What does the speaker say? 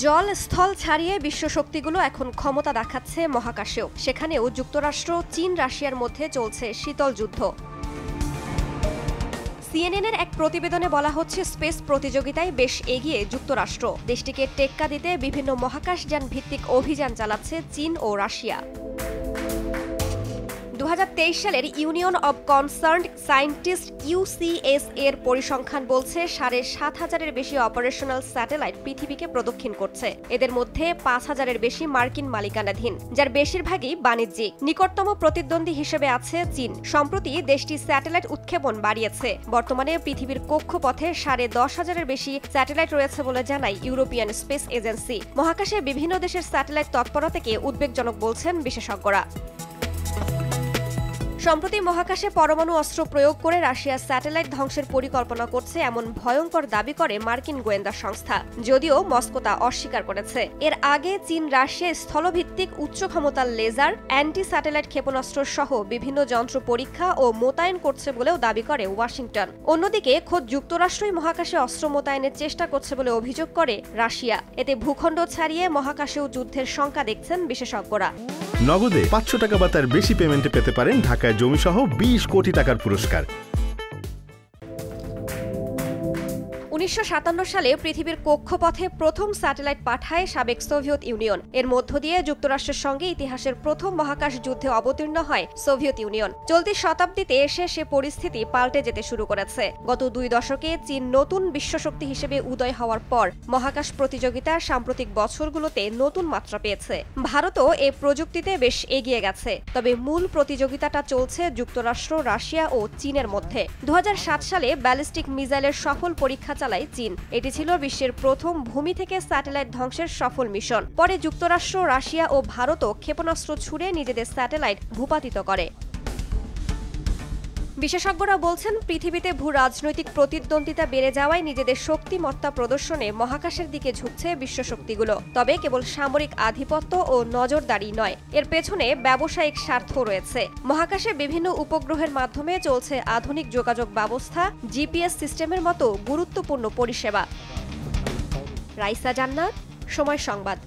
জল স্থল ছাড়িয়ে বিশ্ব শক্তিগুলো এখন ক্ষমতা দেখাচ্ছে মহাকাশেও। সেখানেও যুক্তরাষ্ট্র, চীন, রাশিয়ার মধ্যে চলছে শীতল যুদ্ধ। সিএনএনের এক প্রতিবেদনে বলা হচ্ছে, স্পেস প্রতিযোগিতায় বেশ এগিয়ে যুক্তরাষ্ট্র। দেশটিকে টেক্কা দিতে বিভিন্ন মহাকাশযান ভিত্তিক অভিযান চালাচ্ছে চীন ও রাশিয়া। 2023 সালের union of concerned scientists UCS এর পরিসংখ্যান বলছে 7,500-এর বেশি অপারেশনাল স্যাটেলাইট পৃথিবীকে প্রদক্ষিণ করছে। এদের মধ্যে 5,000-এর বেশি মার্কিন মালিকানাধীন, যার বেশিরভাগই বাণিজ্যিক। নিকটতম প্রতিদ্বন্দ্বী হিসেবে আছে চীন। সম্প্রতি দেশটি স্যাটেলাইট উৎক্ষেপণ বাড়িয়েছে। বর্তমানে পৃথিবীর কক্ষপথে 10,500-এর বেশি স্যাটেলাইট রয়েছে বলে জানায় ইউরোপিয়ান স্পেস এজেন্সি। মহাকাশে বিভিন্ন দেশের স্যাটেলাইট তৎপরতাকে উদ্বেগজনক বলছেন বিশেষজ্ঞরা। সম্প্রতি মহাকাশে পরমাণু অস্ত্র প্রয়োগ করে রাশিয়া স্যাটেলাইট ধ্বংসের পরিকল্পনা করছে এমন ভয়ঙ্কর দাবি করে মার্কিন গোয়েন্দা সংস্থা, যদিও মস্কো তা অস্বীকার করেছে। এর আগে চীন রাশিয়া স্থলভিত্তিক উচ্চ ক্ষমতার লেজার, অ্যান্টি স্যাটেলাইট ক্ষেপণাস্ত্র সহ বিভিন্ন যন্ত্র পরীক্ষা ও মোতায়েন করছে বলেও দাবি করে ওয়াশিংটন। অন্যদিকে খোদ যুক্তরাষ্ট্রই মহাকাশে অস্ত্র মোতায়েনের চেষ্টা করছে বলে অভিযোগ করে রাশিয়া। এতে ভূখণ্ড ছাড়িয়ে মহাকাশেও যুদ্ধের শঙ্কা দেখছেন বিশেষজ্ঞরা। নগদে 500 টাকা বা তার বেশি পেমেন্টে পেতে পারেন ঢাকায় জমিসহ 20 কোটি টাকার পুরস্কার। 1957 সালে পৃথিবীর কক্ষপথে প্রথম স্যাটেলাইট পাঠায় সাবেক সোভিয়েত ইউনিয়ন। এর মধ্য দিয়ে যুক্তরাষ্ট্রের সঙ্গে ইতিহাসের প্রথম মহাকাশ যুদ্ধে অবতীর্ণ হয় সোভিয়েত ইউনিয়ন। চলতি শতাব্দীতে এসে সে পরিস্থিতি পাল্টে যেতে শুরু করেছে। গত 2 দশকে চীন নতুন বিশ্বশক্তি হিসেবে উদয় হওয়ার পর মহাকাশ প্রতিযোগিতা সাম্প্রতিক বছরগুলোতে নতুন মাত্রা পেয়েছে। ভারতও এ প্রযুক্তিতে বেশ এগিয়ে গেছে, তবে মূল প্রতিযোগিতাটা চলছে যুক্তরাষ্ট্র, রাশিয়া ও চীনের মধ্যে। 2007 সালে ব্যালিস্টিক মিসাইলের সফল পরীক্ষা চালায় চীন। এটি ছিল বিশ্বের প্রথম ভূমি থেকে স্যাটেলাইট ধ্বংসের সফল মিশন। পরে যুক্তরাষ্ট্র, রাশিয়া ও ভারতও ক্ষেপণাস্ত্র ছুড়ে নিজেদের স্যাটেলাইট ভূপাতিত করে। বিশেষজ্ঞরা বলছেন, পৃথিবীতে ভূ রাজনৈতিক প্রতিদ্বন্দ্বিতা বেড়ে যাওয়ায় নিজেদের শক্তিমত্তা প্রদর্শনে মহাকাশের দিকে ঝুঁকছে বিশ্বশক্তিগুলো। তবে কেবল সামরিক আধিপত্য ও নজরদারি নয়, এর পেছনে ব্যবসায়িক স্বার্থ রয়েছে। মহাকাশে বিভিন্ন উপগ্রহের মাধ্যমে চলছে আধুনিক যোগাযোগ ব্যবস্থা, জিপিএস সিস্টেমের মতো গুরুত্বপূর্ণ পরিষেবা। রাইসা জান্নাত, সময় সংবাদ।